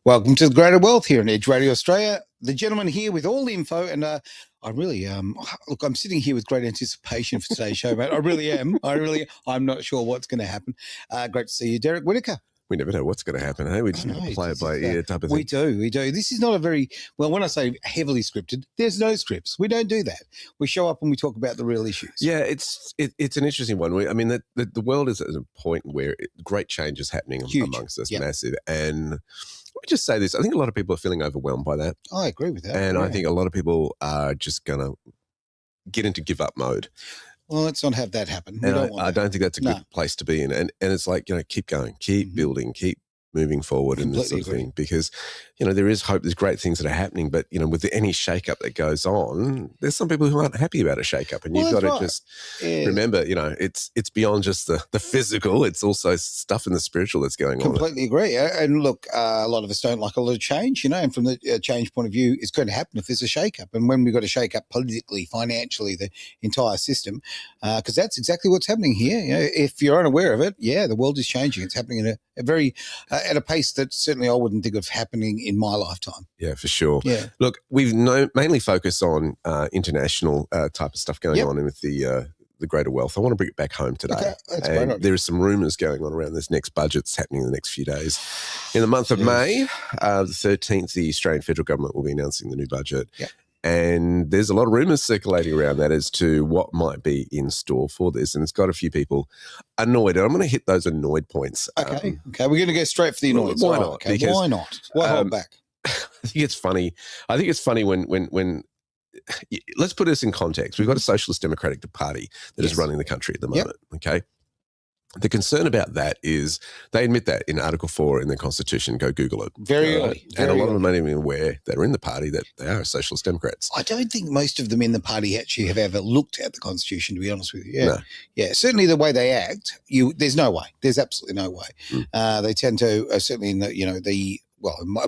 Welcome to the Greater Wealth here on Edge Radio Australia. The gentleman here with all the info, and I really look. I'm sitting here with great anticipation for today's show, mate. I really am. I'm not sure what's going to happen. Great to see you, Derek Whitaker. We never know what's going to happen, hey? We just play it by ear type of thing. We do. This is not a very, well, when I say heavily scripted, there's no scripts. We don't do that. We show up and we talk about the real issues. Yeah, it's an interesting one. The world is at a point where great change is happening amongst us, massive. And let me just say this. I think a lot of people are feeling overwhelmed by that. I agree with that. And I think a lot of people are just going to get into give up mode. Well, let's not have that happen. I don't think that's a good place to be in. And it's like, keep going, keep building, keep moving forward and this sort of thing, because, there is hope. There's great things that are happening, but, with any shake-up that goes on, there's some people who aren't happy about a shake-up, and you've got to just remember, it's beyond just the physical. It's also stuff in the spiritual that's going on. Completely agree. And look, a lot of us don't like a lot of change, and from the change point of view, it's going to happen if there's a shake-up. And when we've got a shake-up politically, financially, the entire system, because that's exactly what's happening here. If you're unaware of it, the world is changing. It's happening in a very at a pace that certainly I wouldn't think of happening in my lifetime. Yeah, for sure. Yeah. Look, we've mainly focused on international type of stuff going on with the greater wealth. I want to bring it back home today. Okay, that's great. There are some rumours going on around this next budget that's happening in the next few days. In the month of May, the 13th, the Australian federal government will be announcing the new budget. Yep. And there's a lot of rumours circulating around that as to what might be in store for this. And it's got a few people annoyed. And I'm going to hit those annoyed points. Okay. We're going to go straight for the annoyed. Why not? Okay. Why not? Why hold back? I think it's funny. When let's put this in context. We've got a Socialist Democratic Party that is running the country at the moment, okay? The concern about that is they admit that in Article 4 in the Constitution. Go Google it. Very early. And a lot of them aren't even aware that are in the party that they are Socialist Democrats. I don't think most of them in the party actually have ever looked at the Constitution, to be honest with you. No. Yeah, certainly the way they act, there's no way. There's absolutely no way. They tend to, certainly in the,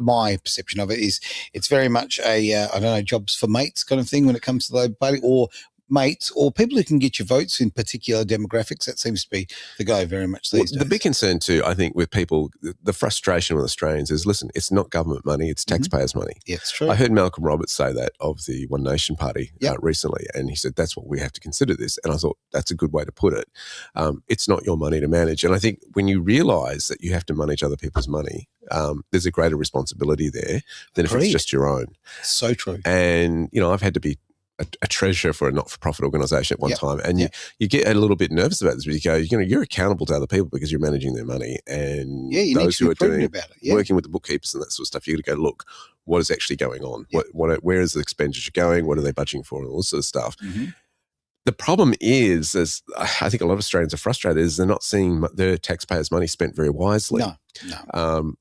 my perception of it is it's very much a, jobs for mates kind of thing when it comes to the Labor Party, or mates or people who can get your votes in particular demographics. That seems to be the go very much these days. The big concern too, I think, with people, the frustration with Australians is, listen, it's not government money, it's taxpayers' money. Yeah, it's true. I heard Malcolm Roberts say that of the One Nation Party recently, and he said that's what we have to consider this. And I thought that's a good way to put it. It's not your money to manage. And I think when you realise that you have to manage other people's money, there's a greater responsibility there than if it's just your own. So true. And, I've had to be a treasurer for a not-for-profit organisation at one time, and you get a little bit nervous about this, because you go, you're accountable to other people because you're managing their money, and those who are doing working with the bookkeepers and that sort of stuff, you got to go, look, what is actually going on? Where is the expenditure going? What are they budgeting for? And all this sort of stuff. The problem is, as I think a lot of Australians are frustrated, is they're not seeing their taxpayers' money spent very wisely. No.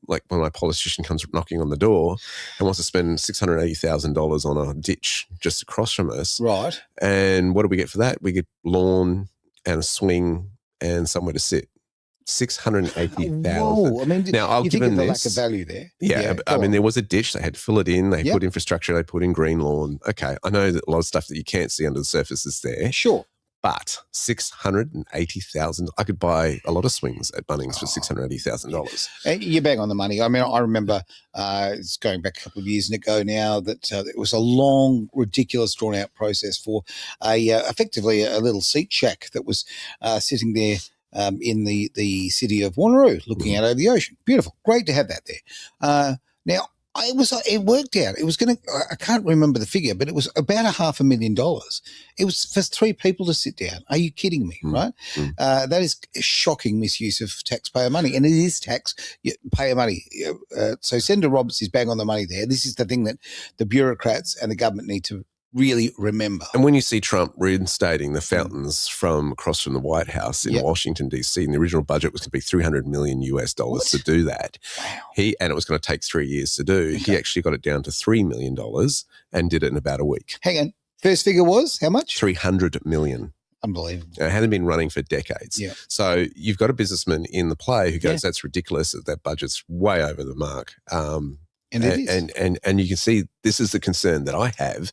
Like when my politician comes knocking on the door and wants to spend $680,000 on a ditch just across from us. Right. And what do we get for that? We get lawn and a swing and somewhere to sit. $680,000. Whoa! I mean, now I'll you give think them of the this. lack of value there. Yeah, I mean, there was a ditch. They had to fill it in. They put infrastructure. They put in green lawn. Okay, I know that a lot of stuff that you can't see under the surface is there. Sure. But $680,000, I could buy a lot of swings at Bunnings for $680,000. And you're bang on the money. I mean, I remember it's going back a couple of years ago now that it was a long, ridiculous, drawn-out process for effectively a little seat shack that was sitting there in the city of Wanneroo, looking out over the ocean. Beautiful, great to have that there. Now, it worked out. It was going to, I can't remember the figure, but it was about $500,000. It was for 3 people to sit down. Are you kidding me? Right? That is shocking misuse of taxpayer money, and it is taxpayer money. So Senator Roberts is bang on the money there. This is the thing that the bureaucrats and the government need to really remember. And when you see Trump reinstating the fountains from across from the White House in Washington, D.C., and the original budget was going to be $300 million to do that. Wow. And it was going to take 3 years to do. He actually got it down to $3 million and did it in about a week. Hang on. First figure was how much? $300 million. Unbelievable. It hadn't been running for decades. Yeah. So you've got a businessman in the play who goes, that's ridiculous, that budget's way over the mark. And it is. And you can see this is the concern that I have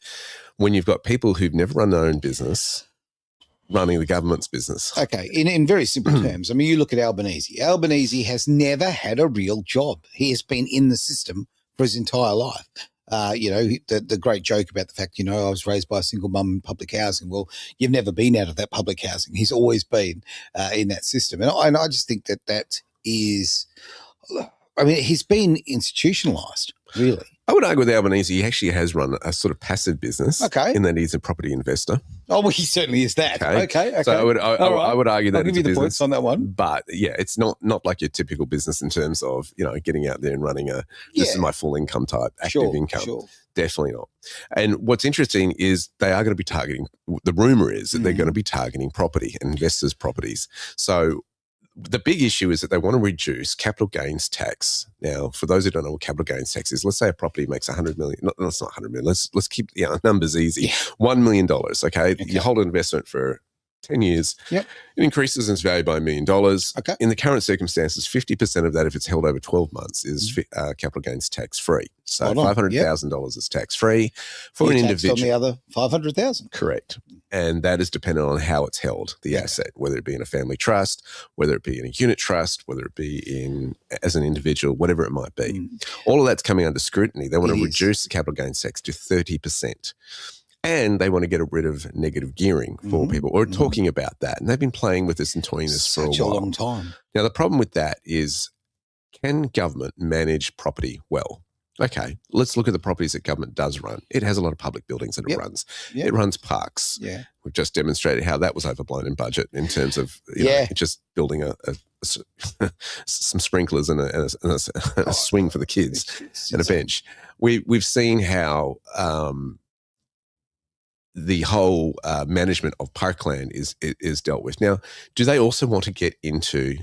when you've got people who've never run their own business, running the government's business. Okay, in very simple terms, I mean, you look at Albanese. Albanese has never had a real job. He has been in the system for his entire life. The great joke about the fact, I was raised by a single mum in public housing. Well, you've never been out of that public housing. He's always been in that system. And I just think that is, I mean, he's been institutionalised, really. I would argue with Albanese, he actually has run a sort of passive business in that he's a property investor. Oh, well, he certainly is that. Okay. So I would argue that I'll give you the points on that one. But, yeah, it's not like your typical business in terms of, getting out there and running this is my full income type, active income. Sure. Definitely not. And what's interesting is they are going to be targeting, the rumour is that they're going to be targeting property and investors' properties. So the big issue is that they want to reduce capital gains tax. Now, for those who don't know what capital gains tax is, let's say a property makes $100 million. No, it's not $100 million. Let's keep numbers easy. Yeah. $1 million, okay? You hold an investment for 10 years. Yep. It increases its value by $1 million. Okay. In the current circumstances, 50% of that, if it's held over 12 months, is capital gains tax free. So $500,000 is tax free for an individual. On the other $500,000. Correct. And that is dependent on how it's held, the asset, whether it be in a family trust, whether it be in a unit trust, whether it be as an individual, whatever it might be. All of that's coming under scrutiny. They want to reduce the capital gains tax to 30%. And they want to get rid of negative gearing for people. We're talking about that. And they've been playing with this and toying this for a while. Such a long time. Now, the problem with that is, can government manage property well? Okay, let's look at the properties that government does run. It has a lot of public buildings that it runs. Yep. It runs parks. Yeah. We've just demonstrated how that was overblown in budget in terms of just building some sprinklers and a swing for the kids and a bench. We've seen how the whole management of parkland is dealt with. Now, do they also want to get into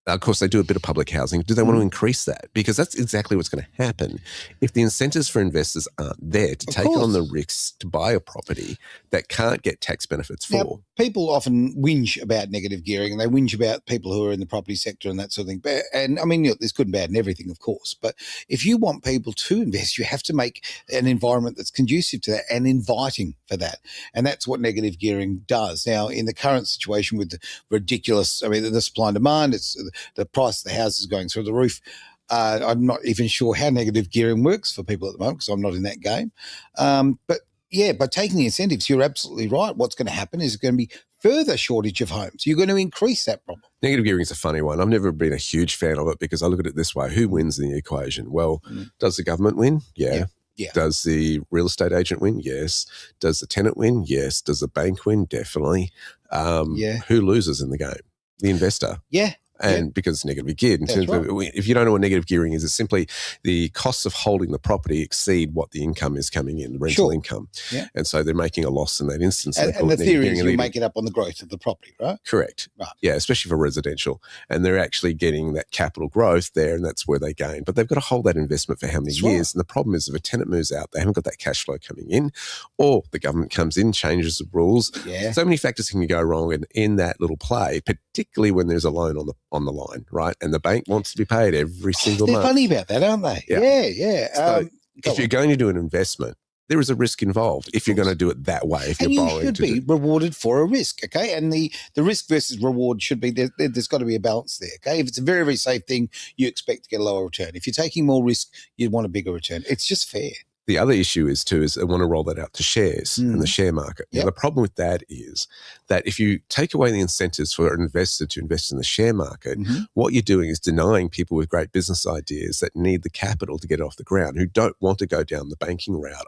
of course, they do a bit of public housing. Do they want to increase that? Because that's exactly what's going to happen. If the incentives for investors aren't there to take on the risks to buy a property that can't get tax benefits for. Now, people often whinge about negative gearing, and they whinge about people who are in the property sector and that sort of thing. And I mean, there's good and bad and everything, of course. But if you want people to invest, you have to make an environment that's conducive to that and inviting for that. And that's what negative gearing does. Now, in the current situation with the ridiculous, the supply and demand, it's the price of the house is going through the roof. I'm not even sure how negative gearing works for people at the moment because I'm not in that game. But yeah, by taking the incentives, you're absolutely right. What's going to happen is going to be further shortage of homes. You're going to increase that problem. Negative gearing is a funny one. I've never been a huge fan of it because I look at it this way. Who wins in the equation? Well, does the government win? Yeah. Does the real estate agent win? Yes. Does the tenant win? Yes. Does the bank win? Definitely. Who loses in the game? The investor. Yeah. And because it's negatively geared. In terms of, if you don't know what negative gearing is, it's simply the costs of holding the property exceed what the income is coming in, the rental income. Yeah. And so they're making a loss in that instance. And the theory is you make it up on the growth of the property, right? Correct. Right. Yeah, especially for residential. And they're actually getting that capital growth there, and that's where they gain. But they've got to hold that investment for how many years? And the problem is if a tenant moves out, they haven't got that cash flow coming in, or the government comes in, changes the rules. Yeah. So many factors can go wrong in that little play, particularly when there's a loan on the line, right? And the bank wants to be paid every single month. They're funny about that, aren't they? Yeah. So if you're going to do an investment, there is a risk involved if you're going to do it that way. If you're borrowing, you should be rewarded for a risk, okay? And the risk versus reward should be there's got to be a balance there, okay? If it's a very, very safe thing, you expect to get a lower return. If you're taking more risk, you'd want a bigger return. It's just fair. The other issue is they want to roll that out to shares in the share market. Now, the problem with that is that if you take away the incentives for an investor to invest in the share market, what you're doing is denying people with great business ideas that need the capital to get it off the ground, who don't want to go down the banking route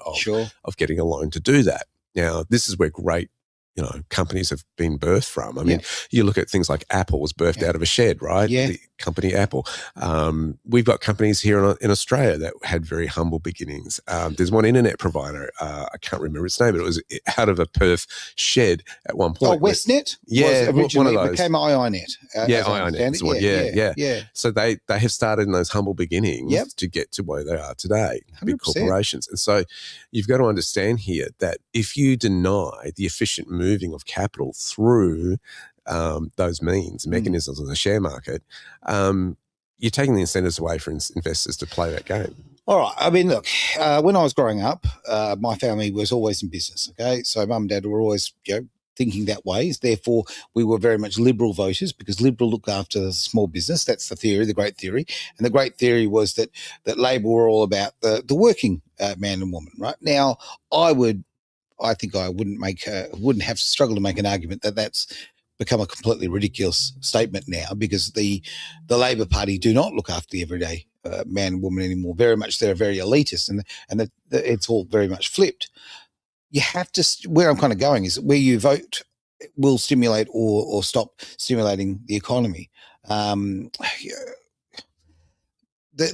of getting a loan to do that. Now, this is where great companies have been birthed from. I mean, you look at things like Apple was birthed out of a shed, right? Yeah. The company Apple. We've got companies here in Australia that had very humble beginnings. There's one internet provider, I can't remember its name, but it was out of a Perth shed at one point. Oh, Westnet? Yeah, one of those. It became IINet. IINet is one. Yeah. So they have started in those humble beginnings to get to where they are today, 100%. Big corporations. And so you've got to understand here that if you deny the efficient moving of capital through those mechanisms of the share market, you're taking the incentives away for investors to play that game. All right. I mean, look, when I was growing up, my family was always in business, okay? So mum and dad were always, thinking that way. Therefore, we were very much Liberal voters because Liberal look after the small business. That's the theory, the great theory. And the great theory was that Labor were all about the working man and woman. Right now, I think I wouldn't have to struggle to make an argument that that's become a completely ridiculous statement now, because the Labor Party do not look after the everyday man and woman anymore. Very much, they're very elitist, and it's all very much flipped. You have to, where I'm kind of going is where you vote will stimulate or stop stimulating the economy. The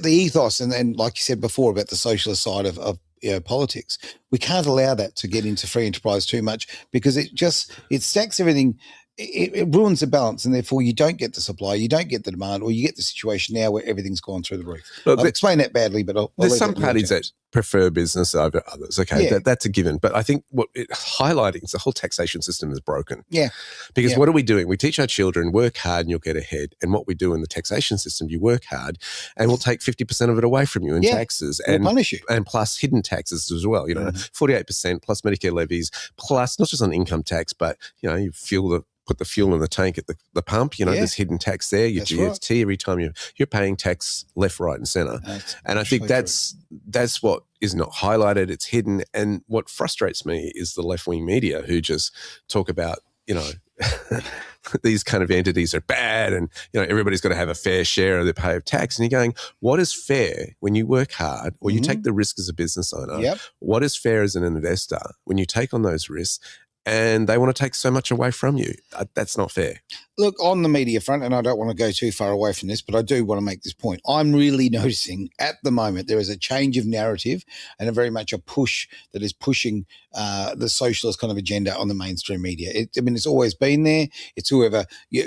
ethos and like you said before about the socialist side of politics, we can't allow that to get into free enterprise too much, because it stacks everything. It ruins the balance, and therefore you don't get the supply, you don't get the demand, or you get the situation now where everything's gone through the roof. I've explained that badly, but there's some parties that prefer business over others. Okay, that's a given. But I think what highlighting is the whole taxation system is broken. Yeah. Because what are we doing? We teach our children, work hard and you'll get ahead. And what we do in the taxation system, you work hard and we'll take 50% of it away from you in taxes. And we'll punish you. And plus hidden taxes as well. 48% plus Medicare levies, plus not just on income tax, but, you put the fuel in the tank at the pump, there's hidden tax there, your GST, right. Every time you're paying tax left, right and centre. And I think that's what is not highlighted, it's hidden. And what frustrates me is the left-wing media who just talk about, these kind of entities are bad and, everybody's got to have a fair share of the pay of tax. And you're going, what is fair when you work hard or you take the risk as a business owner? Yep. What is fair as an investor when you take on those risks? And they want to take so much away from you. That's not fair. Look, on the media front, and I don't want to go too far away from this, but I do want to make this point. I'm really noticing at the moment there is a change of narrative and very much a push that is pushing the socialist kind of agenda on the mainstream media. It's always been there. It's whoever,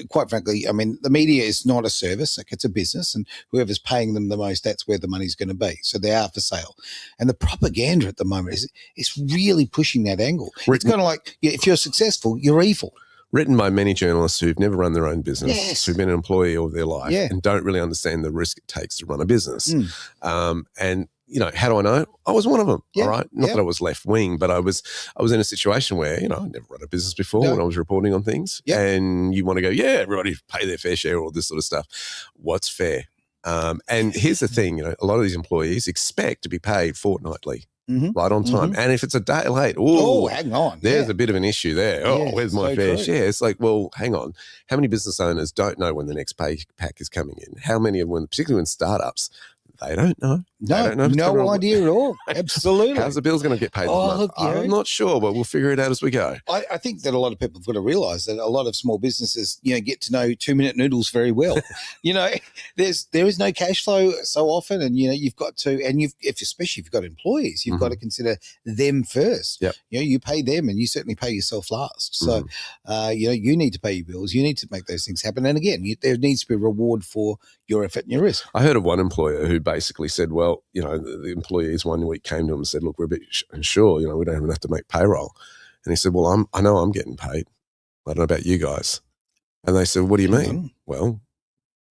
quite frankly, the media is not a service. Like, it's a business, and whoever's paying them the most, that's where the money's going to be. So they are for sale. And the propaganda at the moment is really pushing that angle. It's kind of like, if you're successful, you're evil. Written by many journalists who've never run their own business, who've been an employee all their life and don't really understand the risk it takes to run a business. And, how do I know? I was one of them, all right? Not that I was left-wing, but I was in a situation where, I'd never run a business before when I was reporting on things. And you want to go, everybody pay their fair share, all this sort of stuff. What's fair? And here's the thing, a lot of these employees expect to be paid fortnightly. Right on time. And if it's a day late, hang on. There's a bit of an issue there. Where's my fair share? It's like, well, hang on. How many business owners don't know when the next pay pack is coming in? How many of them, particularly in startups, they don't know. No idea at all. Absolutely. How's the bill's going to get paid this month? I'm not sure, but we'll figure it out as we go. I think that a lot of people have got to realise that a lot of small businesses, get to know 2-minute noodles very well. There is no cash flow so often, and you've got to, and especially if you've got employees, you've got to consider them first. Yep. You pay them, and you certainly pay yourself last. So, you need to pay your bills. You need to make those things happen. And again, there needs to be a reward for your effort and your risk. I heard of one employer who basically said, well, the employees one week came to him and said, look, we're a bit unsure, we don't even have to make payroll. And he said, well, I know I'm getting paid. I don't know about you guys. And they said, what do you mean? Well,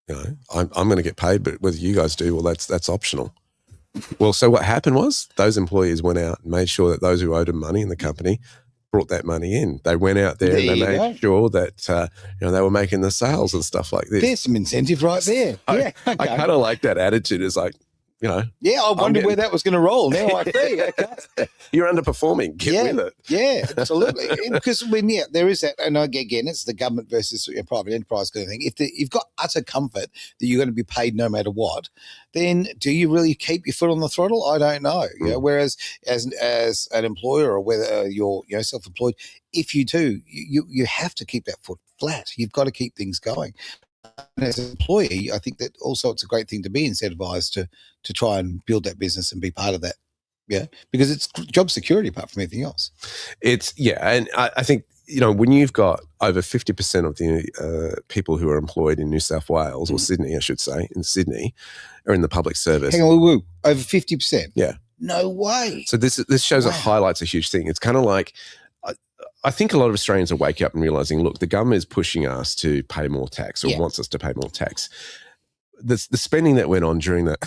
I'm going to get paid, but whether you guys do, well, that's optional. Well, so what happened was those employees went out and made sure that those who owed them money in the company brought that money in. They went out there and they made sure that they were making the sales and stuff like this. There's some incentive right there. I kind of like that attitude. It's like, I wondered where that was going to roll. Now I see. Okay. You're underperforming. Get with it. Yeah, absolutely. Because there is that, and again, it's the government versus private enterprise kind of thing. If you've got utter comfort that you're going to be paid no matter what, then do you really keep your foot on the throttle? I don't know. Whereas as an employer, or whether you're self-employed, if you do, you have to keep that foot flat. You've got to keep things going. And as an employee, I think that also it's a great thing to be incentivized to try and build that business and be part of that. Yeah, because it's job security apart from anything else. And I think, when you've got over 50% of the people who are employed in New South Wales, or Sydney, I should say, in Sydney, are in the public service. Hang on, over 50%? Yeah. No way. So this shows it highlights a huge thing. It's kind of like, I think a lot of Australians are waking up and realising, look, the government is pushing us to pay more tax, or wants us to pay more tax. The spending that went on during the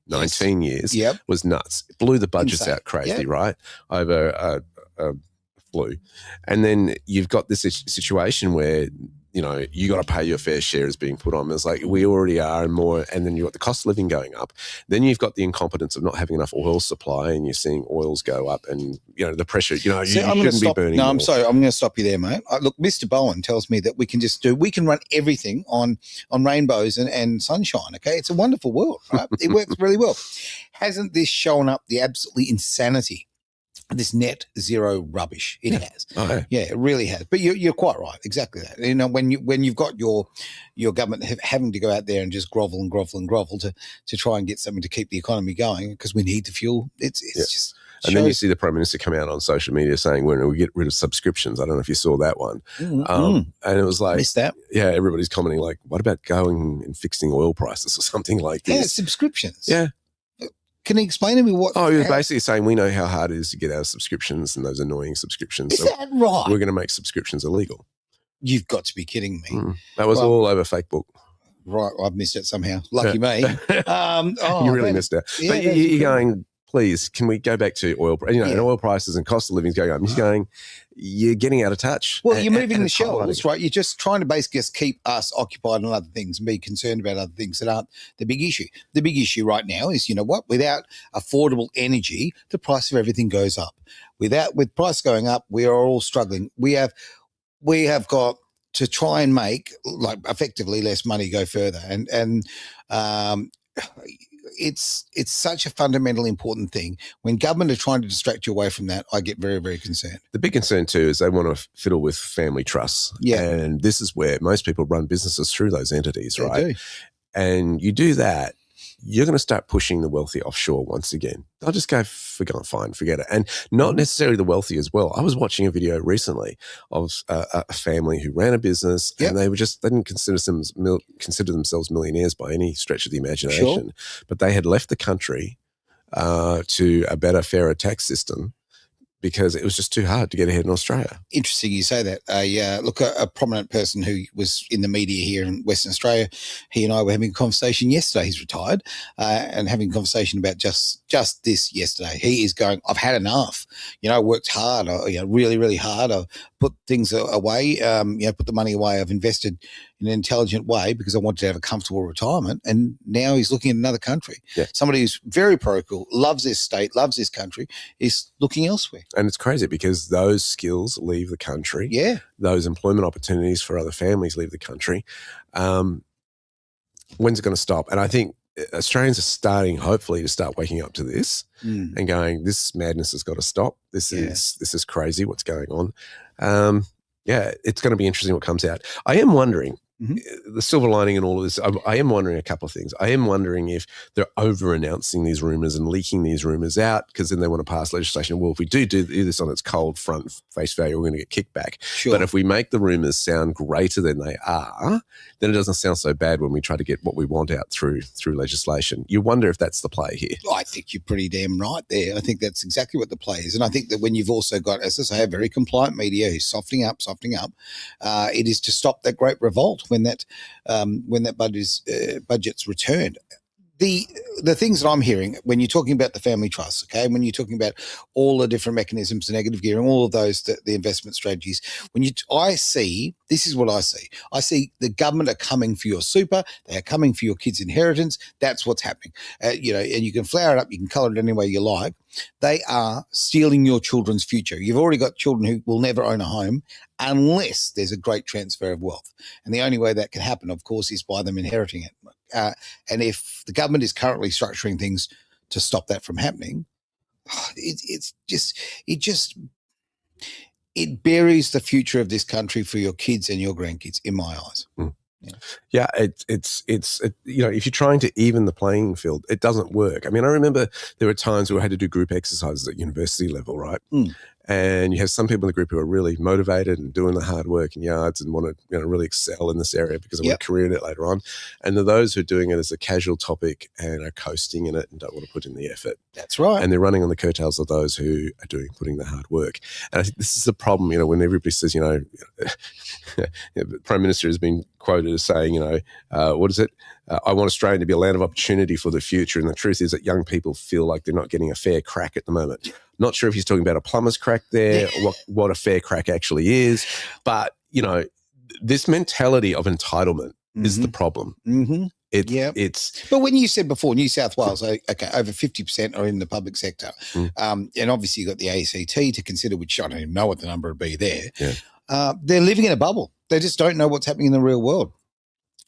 19 years was nuts. It blew the budgets out crazy, right? Over a flu. And then you've got this situation where, you know, you got to pay your fair share is being put on. It's like we already are and more. And then you've got the cost of living going up. Then you've got the incompetence of not having enough oil supply, and you're seeing oils go up and, you know, the pressure, you know, you shouldn't be burning. No, more. I'm sorry. I'm going to stop you there, mate. Look, Mr. Bowen tells me that we can run everything on rainbows and sunshine. Okay. It's a wonderful world, right? It works really well. Hasn't this shown up the absolutely insanity? This net zero rubbish. It has. Oh, yeah, it really has. But you're quite right. Exactly that. You know, when you've got your government having to go out there and just grovel to try and get something to keep the economy going because we need the fuel. It's just. And then you see the Prime Minister come out on social media saying we're going to get rid of subscriptions. I don't know if you saw that one. And it was like, missed that. Yeah, everybody's commenting like, what about going and fixing oil prices or something like this? Yeah, subscriptions. Yeah. Can you explain to me what? Oh, he was basically saying we know how hard it is to get out of subscriptions and those annoying subscriptions. Is that right? We're going to make subscriptions illegal. You've got to be kidding me. That was all over Facebook. Right, I've missed it somehow. Lucky me. You really missed it. Yeah, but you're going, please, can we go back to oil? You know, and oil prices and cost of living is going up. He's going, you're getting out of touch. Well, you're moving the shelves, right? You're just trying to basically just keep us occupied on other things and be concerned about other things that aren't the big issue. The big issue right now is, you know what? Without affordable energy, the price of everything goes up. With price going up, we are all struggling. We have got to try and make like effectively less money go further, and it's such a fundamental important thing. When government are trying to distract you away from that, I get very, very concerned. The big concern too is they want to fiddle with family trusts. Yeah. And this is where most people run businesses through those entities, right? They do. And you do that, you're going to start pushing the wealthy offshore once again. They'll just go, fine, forget it. And not necessarily the wealthy as well. I was watching a video recently of a family who ran a business and they didn't consider themselves millionaires by any stretch of the imagination, but they had left the country to a better, fairer tax system because it was just too hard to get ahead in Australia. Interesting you say that. A prominent person who was in the media here in Western Australia, he and I were having a conversation yesterday. He's retired and having a conversation about just this yesterday. He is going, I've had enough. You know, I worked hard, really, really hard. I've put things away, put the money away. I've invested in an intelligent way because I wanted to have a comfortable retirement. And now he's looking at another country. Yeah. Somebody who's very parochial, loves this state, loves this country, is looking elsewhere. And it's crazy because those skills leave the country. Yeah. Those employment opportunities for other families leave the country. When's it going to stop? And I think Australians are starting, hopefully, to start waking up to this and going, this madness has got to stop. This is crazy what's going on. It's going to be interesting what comes out. I am wondering, the silver lining in all of this, I am wondering a couple of things. I am wondering if they're over-announcing these rumours and leaking these rumours out because then they want to pass legislation. Well, if we do this on its cold front face value, we're going to get kickback. Sure. But if we make the rumours sound greater than they are, then it doesn't sound so bad when we try to get what we want out through legislation. You wonder if that's the play here. I think you're pretty damn right there. I think that's exactly what the play is. And I think that when you've also got, as I say, a very compliant media who's softening up, it is to stop that great revolt when that budget's returned. The things that I'm hearing when you're talking about the family trusts, okay, when you're talking about all the different mechanisms, the negative gearing, all of those, the investment strategies, this is what I see. I see the government are coming for your super, they are coming for your kids' inheritance. That's what's happening. And you can flower it up, you can colour it any way you like. They are stealing your children's future. You've already got children who will never own a home unless there's a great transfer of wealth. And the only way that can happen, of course, is by them inheriting it. And if the government is currently structuring things to stop that from happening, it buries the future of this country for your kids and your grandkids, in my eyes. Yeah, it's if you're trying to even the playing field, it doesn't work. I mean, I remember there were times where I had to do group exercises at university level, right? And you have some people in the group who are really motivated and doing the hard work in yards and want to really excel in this area because they want a career in it later on. And there are those who are doing it as a casual topic and are coasting in it and don't want to put in the effort. That's right. And they're running on the coattails of those who are putting the hard work. And I think this is the problem, when everybody says, the Prime Minister has been quoted as saying, what is it? I want Australia to be a land of opportunity for the future. And the truth is that young people feel like they're not getting a fair crack at the moment. Not sure if he's talking about a plumber's crack there, or what a fair crack actually is. But, you know, this mentality of entitlement is the problem. But when you said before, New South Wales, okay, over 50% are in the public sector. And obviously you've got the ACT to consider, which I don't even know what the number would be there. They're living in a bubble. They just don't know what's happening in the real world.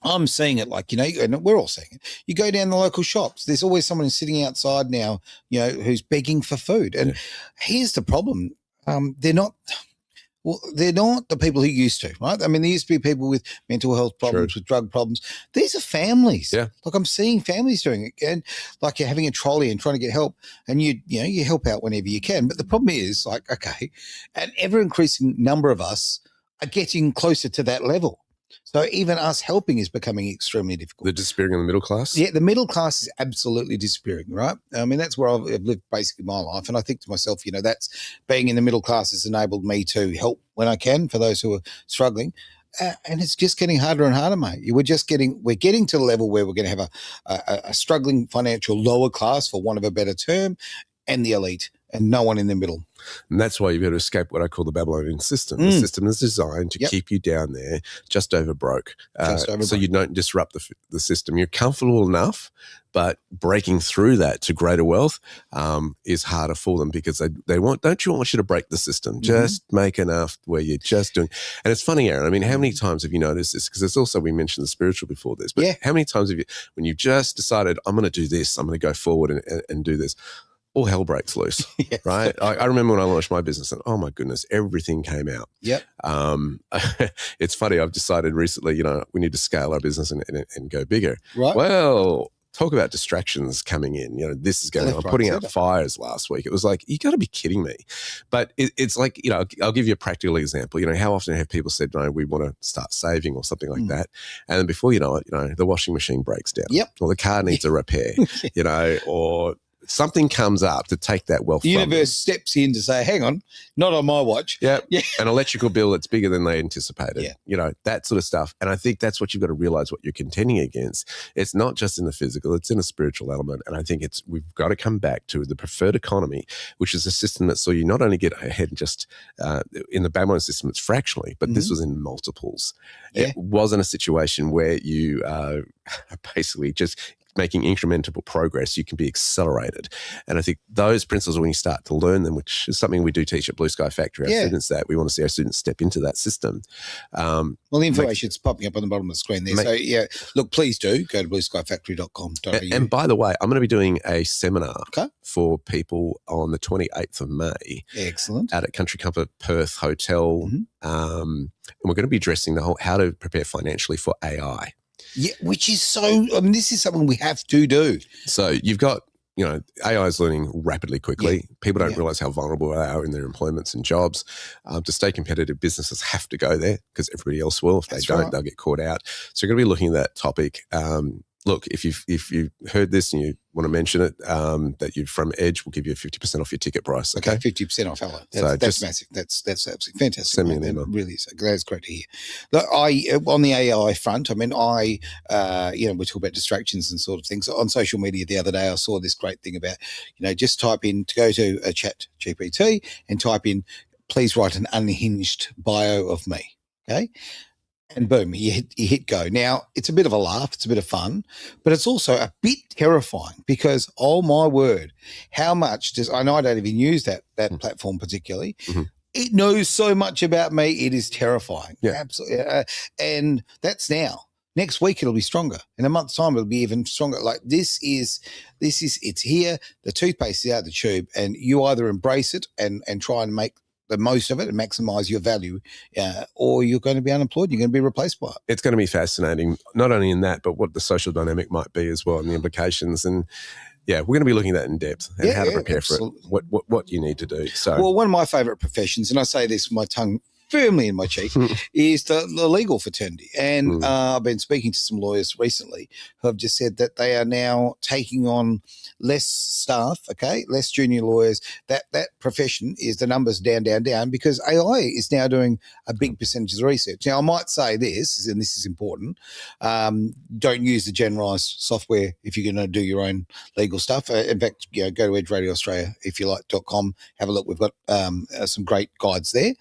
I'm seeing it like, you know, and we're all seeing it. You go down the local shops, there's always someone sitting outside now, you know, who's begging for food. And here's the problem. They're not the people who used to, right? I mean, there used to be people with mental health problems, with drug problems. These are families. Like I'm seeing families doing it, and like you're having a trolley and trying to get help, and you help out whenever you can. But the problem is, like, okay, an ever increasing number of us are getting closer to that level. So even us helping is becoming extremely difficult. The disappearing of the middle class? Yeah, the middle class is absolutely disappearing, right? I mean, that's where I've lived basically my life. And I think to myself, you know, that's being in the middle class has enabled me to help when I can for those who are struggling. And it's just getting harder and harder, mate. We're getting to the level where we're going to have a struggling financial lower class, for want of a better term, and the elite, and no one in the middle. And that's why you've got to escape what I call the Babylonian system. The system is designed to keep you down there just over broke. So you don't disrupt the system. You're comfortable enough, but breaking through that to greater wealth is harder for them, because they don't want you to break the system. Just make enough where you're just doing. And it's funny, Aaron, I mean, how many times have you noticed this? Because it's also, we mentioned the spiritual before this, but how many times have you, when you just decided, I'm going to do this, I'm going to go forward and do this, all hell breaks loose, right? I remember when I launched my business, and oh my goodness, everything came out. It's funny, I've decided recently, you know, we need to scale our business and go bigger. Right. Well, talk about distractions coming in. You know, this is going on. I'm putting out fires last week. It was like, you got to be kidding me. But it's like, you know, I'll give you a practical example. You know, how often have people said, no, we want to start saving or something like that. And then before you know it, you know, the washing machine breaks down. Or the car needs a repair, you know, or something comes up to take that wealth. The universe steps in to say, hang on, not on my watch. An electrical bill that's bigger than they anticipated. You know, that sort of stuff. And I think that's what you've got to realize, what you're contending against. It's not just in the physical, it's in a spiritual element. And I think we've got to come back to the preferred economy, which is a system that saw you not only get ahead just in the Babylon system, it's fractionally, but this was in multiples. It wasn't a situation where you basically just making incremental progress, you can be accelerated. And I think those principles, when you start to learn them, which is something we do teach at Blue Sky Factory, our students, that we want to see our students step into that system. Well, the information's popping up on the bottom of the screen there. So, look, please do go to blueskyfactory.com.au. And by the way, I'm going to be doing a seminar for people on the 28th of May. Excellent. Out at Country Comfort Perth Hotel. And we're going to be addressing the whole how to prepare financially for AI. Yeah, which is so, I mean, this is something we have to do. So you've got, you know, AI is learning rapidly, quickly. People don't realize how vulnerable they are in their employments and jobs. To stay competitive, businesses have to go there because everybody else will. If they don't, they'll get caught out. So you're going to be looking at that topic. Look, if you've heard this and you want to mention it, that you're from Edge, we'll give you 50% off your ticket price. Okay, 50% off, hello. That's massive. That's absolutely fantastic. Send me an email. Really is. That's great to hear. Look, on the AI front, I mean, you know, we talk about distractions and sort of things. On social media the other day, I saw this great thing about, you know, just type in, to go to a chat GPT and type in, please write an unhinged bio of me. Okay. And boom, you hit go. Now, it's a bit of a laugh, it's a bit of fun, but it's also a bit terrifying because, oh my word, how much I know I don't even use that platform particularly. It knows so much about me, it is terrifying. Absolutely. And that's now. Next week it'll be stronger. In a month's time it'll be even stronger. Like it's here, the toothpaste is out of the tube, and you either embrace it and try and make the most of it and maximize your value, or you're going to be unemployed. You're going to be replaced by it. It's going to be fascinating, not only in that, but what the social dynamic might be as well and the implications. And we're going to be looking at that in depth and how to prepare for it, what you need to do. So, well, one of my favorite professions, and I say this with my tongue firmly in my cheek is the legal fraternity. And I've been speaking to some lawyers recently who have just said that they are now taking on less staff, less junior lawyers. That profession is the numbers down because AI is now doing a big percentage of the research. Now, I might say this, and this is important, don't use the generalised software if you're going to do your own legal stuff. In fact, go to Edge Radio Australia, if you like.com, have a look. We've got some great guides there.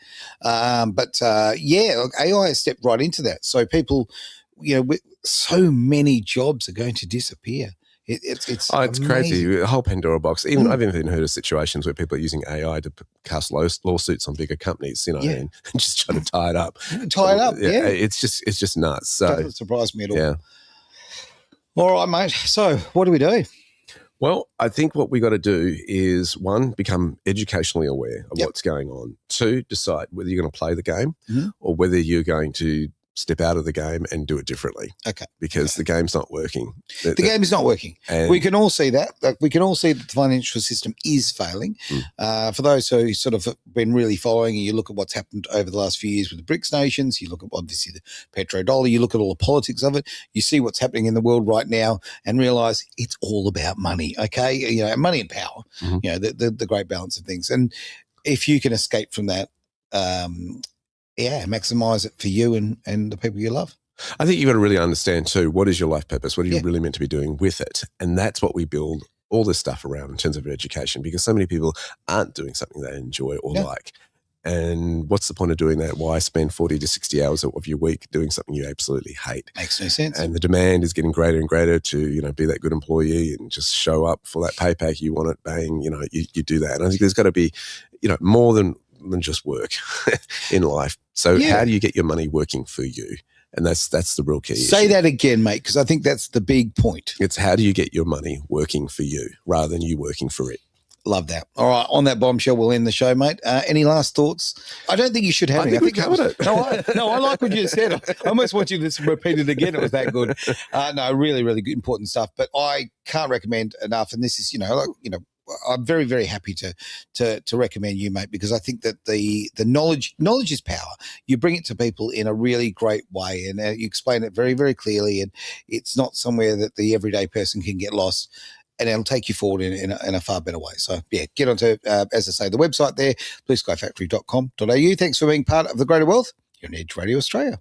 But AI has stepped right into that. So people, so many jobs are going to disappear. It's crazy. A whole Pandora box. I've even heard of situations where people are using AI to cast lawsuits on bigger companies, and just try to tie it up. It's just nuts. So doesn't surprise me at all. Yeah. All right, mate. So what do we do? Well, I think what we got to do is, one, become educationally aware of what's going on. Two, decide whether you're going to play the game or whether you're going to step out of the game and do it differently. Okay. Because the game's not working. The game is not working. And we can all see that. We can all see that the financial system is failing. For those who sort of have been really following, and you look at what's happened over the last few years with the BRICS nations, you look at obviously the petrodollar, you look at all the politics of it, you see what's happening in the world right now and realise it's all about money, okay? Money and power, the great balance of things. And if you can escape from that, maximise it for you and the people you love. I think you've got to really understand too, what is your life purpose? What are you really meant to be doing with it? And that's what we build all this stuff around in terms of education, because so many people aren't doing something they enjoy or like. And what's the point of doing that? Why spend 40 to 60 hours of your week doing something you absolutely hate? Makes no sense. And the demand is getting greater and greater to, be that good employee and just show up for that pay pack. You want it, bang, you do that. And I think there's got to be, more than just work in life. So how do you get your money working for you? And that's the real key. Say that again, mate, because I think that's the big point. It's how do you get your money working for you rather than you working for it. Love that. All right, on that bombshell, we'll end the show, mate. Any last thoughts? I don't think you should have any. I think we covered it. No, I like what you said. I almost want you to repeat it again. It was that good. No, really, really good, important stuff. But I can't recommend enough. And this is, I'm very, very happy to recommend you, mate, because I think that the knowledge is power. You bring it to people in a really great way, and you explain it very, very clearly. And it's not somewhere that the everyday person can get lost. And it'll take you forward in a far better way. So, get onto, as I say, the website there, blueskyfactory.com.au. Thanks for being part of the greater wealth. You're on Edge Radio Australia.